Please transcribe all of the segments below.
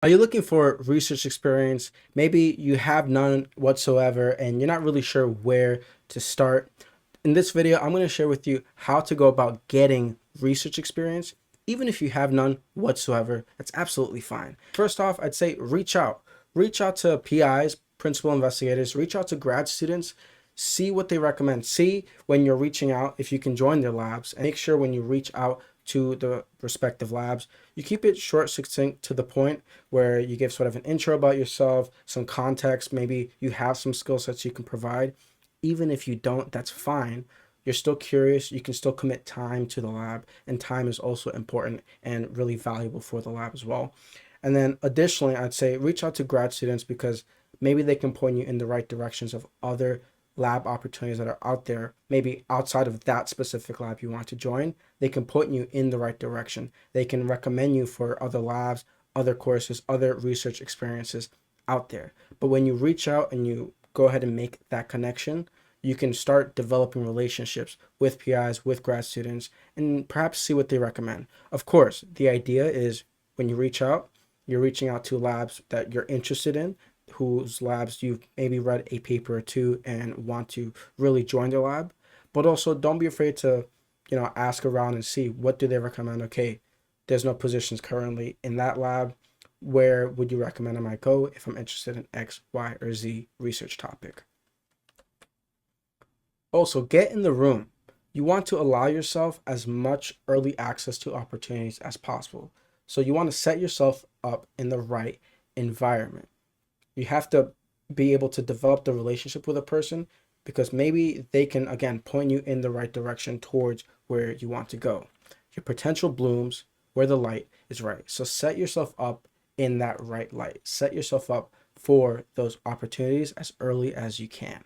Are you looking for research experience? Maybe you have none whatsoever and you're not really sure where to start. In this video, I'm going to share with you how to go about getting research experience. Even if you have none whatsoever, that's absolutely fine. First off, I'd say reach out. Reach out to PIs, principal investigators, reach out to grad students, see what they recommend. See when you're reaching out if you can join their labs, and make sure when you reach out to the respective labs, you keep it short, succinct, to the point, where you give sort of an intro about yourself, some context, maybe you have some skill sets you can provide. Even if you don't, that's fine. You're still curious, you can still commit time to the lab, and time is also important and really valuable for the lab as well. And then additionally, I'd say reach out to grad students because maybe they can point you in the right directions of other lab opportunities that are out there, maybe outside of that specific lab you want to join. They can point you in the right direction. They can recommend you for other labs, other courses, other research experiences out there. But when you reach out and you go ahead and make that connection, you can start developing relationships with PIs, with grad students, and perhaps see what they recommend. Of course, the idea is when you reach out, you're reaching out to labs that you're interested in, whose labs you've maybe read a paper or two and want to really join their lab. But also don't be afraid to, ask around and see what do they recommend. Okay, there's no positions currently in that lab. Where would you recommend I might go if I'm interested in X, Y, or Z research topic? Also, get in the room. You want to allow yourself as much early access to opportunities as possible. So you want to set yourself up in the right environment. You have to be able to develop the relationship with a person because maybe they can, again, point you in the right direction towards where you want to go. Your potential blooms where the light is right. So set yourself up in that right light. Set yourself up for those opportunities as early as you can.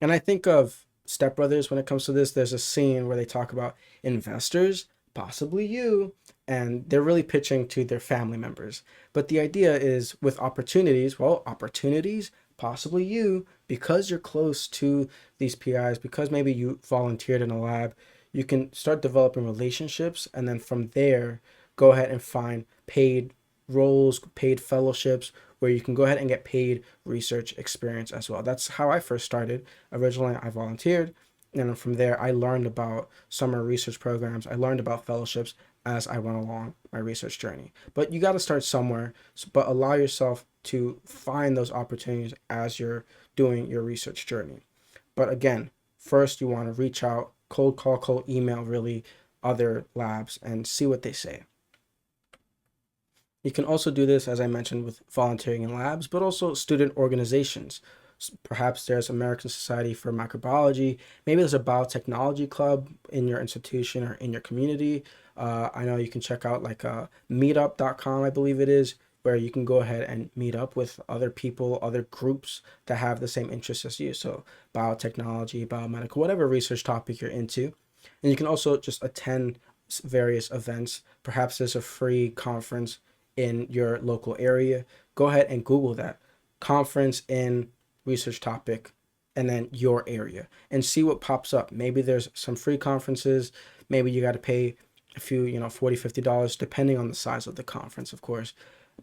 And I think of Step Brothers when it comes to this. There's a scene where they talk about investors, possibly you, and they're really pitching to their family members. But the idea is with opportunities, well, opportunities, possibly you, because you're close to these PIs, because maybe you volunteered in a lab, you can start developing relationships. And then from there, go ahead and find paid roles, paid fellowships, where you can go ahead and get paid research experience as well. That's how I first started. Originally, I volunteered. And from there, I learned about summer research programs. I learned about fellowships as I went along my research journey. But you got to start somewhere, but allow yourself to find those opportunities as you're doing your research journey. But again, first you want to reach out, cold call, cold email, really, other labs and see what they say. You can also do this, as I mentioned, with volunteering in labs, but also student organizations. Perhaps there's American Society for Microbiology. Maybe there's a biotechnology club in your institution or in your community. I know you can check out like meetup.com, I believe it is, where you can go ahead and meet up with other people, other groups that have the same interests as you. So biotechnology, biomedical, whatever research topic you're into. And you can also just attend various events. Perhaps there's a free conference in your local area. Go ahead and Google that conference in research topic and then your area and see what pops up. Maybe there's some free conferences. Maybe you got to pay a few, $40, $50, depending on the size of the conference, of course.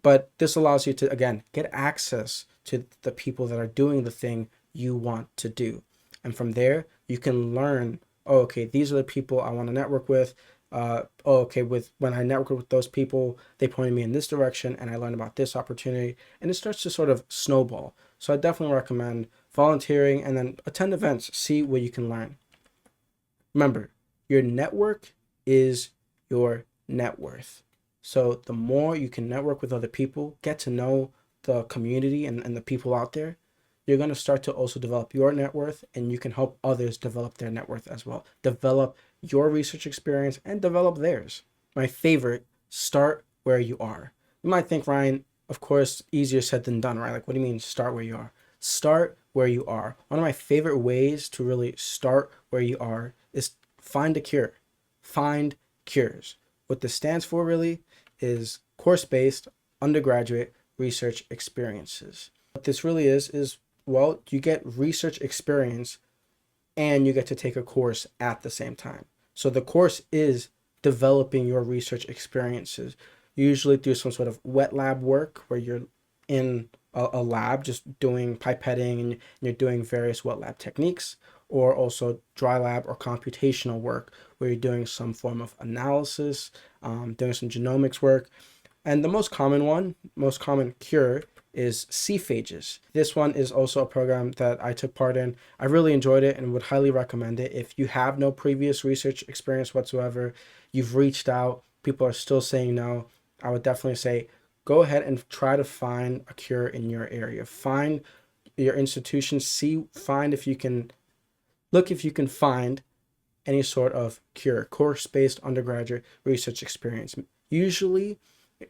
But this allows you to, again, get access to the people that are doing the thing you want to do. And from there, you can learn, oh, okay, these are the people I want to network with. Okay, when I network with those people, they pointed me in this direction and I learned about this opportunity. And it starts to sort of snowball. So I definitely recommend volunteering and then attend events, see what you can learn. Remember, your network is your net worth. So the more you can network with other people, get to know the community and the people out there, you're going to start to also develop your net worth and you can help others develop their net worth as well. Develop your research experience and develop theirs. My favorite, start where you are. You might think, Ryan, of course, easier said than done, right? Like, what do you mean start where you are? Start where you are. One of my favorite ways to really start where you are is find a cure. Find cures. What this stands for really is course-based undergraduate research experiences. What this really is, well, you get research experience and you get to take a course at the same time. So the course is developing your research experiences. usually through some sort of wet lab work where you're in a lab just doing pipetting and you're doing various wet lab techniques, or also dry lab or computational work where you're doing some form of analysis, doing some genomics work. And the most common cure is C-phages. This one is also a program that I took part in. I really enjoyed it and would highly recommend it. If you have no previous research experience whatsoever, you've reached out, people are still saying no, I would definitely say go ahead and try to find a cure in your area. Find your institution, find if you can, look if you can find any sort of cure, course-based undergraduate research experience. Usually,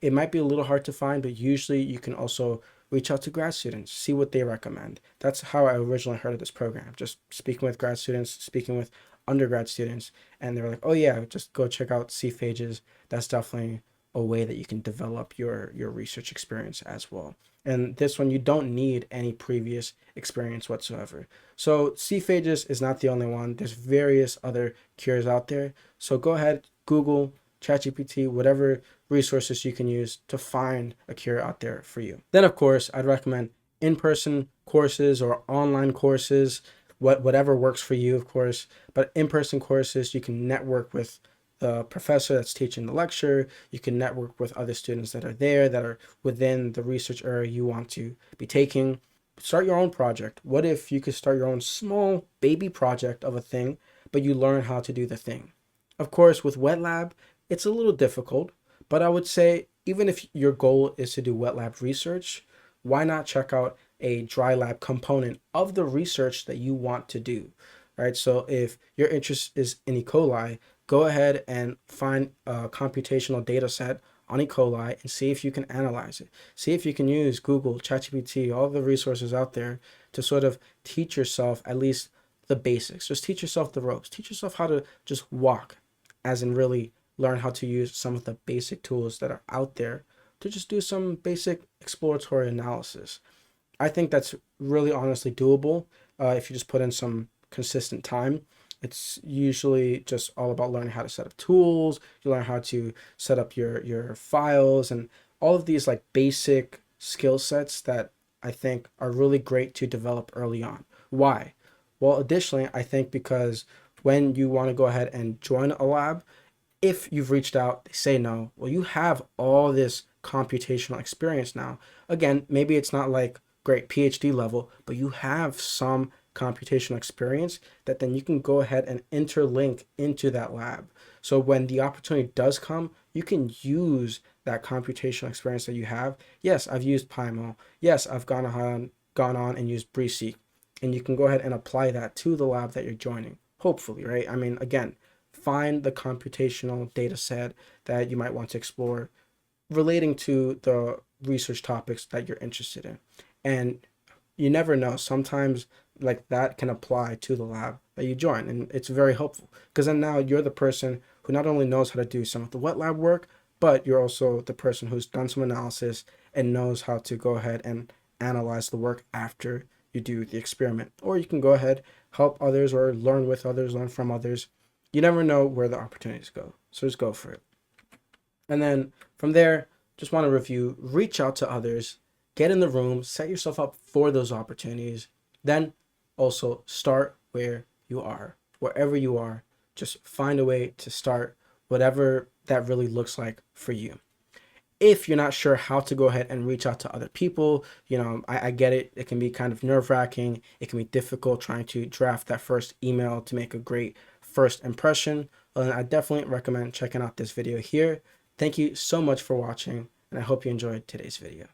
it might be a little hard to find, but usually you can also reach out to grad students, see what they recommend. That's how I originally heard of this program. Just speaking with grad students, speaking with undergrad students, and they were like, oh yeah, just go check out C-phages. That's definitely a way that you can develop your research experience as well. And this one, you don't need any previous experience whatsoever. So C-phages is not the only one. There's various other cures out there. So go ahead, Google, ChatGPT, whatever resources you can use to find a cure out there for you. Then, of course, I'd recommend in-person courses or online courses, whatever works for you, of course. But in-person courses, you can network with the professor that's teaching the lecture. You can network with other students that are there, that are within the research area you want to be taking. Start your own project. What if you could start your own small baby project of a thing, but you learn how to do the thing? Of course, with wet lab, it's a little difficult, but I would say even if your goal is to do wet lab research, why not check out a dry lab component of the research that you want to do, right? So if your interest is in E. coli, go ahead and find a computational data set on E. coli and see if you can analyze it. See if you can use Google, ChatGPT, all the resources out there to sort of teach yourself at least the basics. Just teach yourself the ropes. Teach yourself how to just walk, as in really learn how to use some of the basic tools that are out there to just do some basic exploratory analysis. I think that's really honestly doable if you just put in some consistent time. It's usually just all about learning how to set up tools. You learn how to set up your files and all of these like basic skill sets that I think are really great to develop early on. Why? Well, additionally, I think because when you want to go ahead and join a lab, if you've reached out, they say no, well, you have all this computational experience now. Again, maybe it's not like great PhD level, but you have some computational experience that then you can go ahead and interlink into that lab. So when the opportunity does come, you can use that computational experience that you have. Yes, I've used PyMo. Yes, I've gone on and used BreeSeq. And you can go ahead and apply that to the lab that you're joining. Hopefully, right? I mean, again, find the computational data set that you might want to explore relating to the research topics that you're interested in. And you never know, sometimes like that can apply to the lab that you join, and it's very helpful because then now you're the person who not only knows how to do some of the wet lab work, but you're also the person who's done some analysis and knows how to go ahead and analyze the work after you do the experiment. Or you can go ahead, help others, or learn with others, learn from others. You never know where the opportunities go, so just go for it. And then from there, just want to review, reach out to others, get in the room, set yourself up for those opportunities. Then also start where you are, wherever you are. Just find a way to start whatever that really looks like for you. If you're not sure how to go ahead and reach out to other people, I get it. It can be kind of nerve-wracking. It can be difficult trying to draft that first email to make a great first impression. I definitely recommend checking out this video here. Thank you so much for watching, and I hope you enjoyed today's video.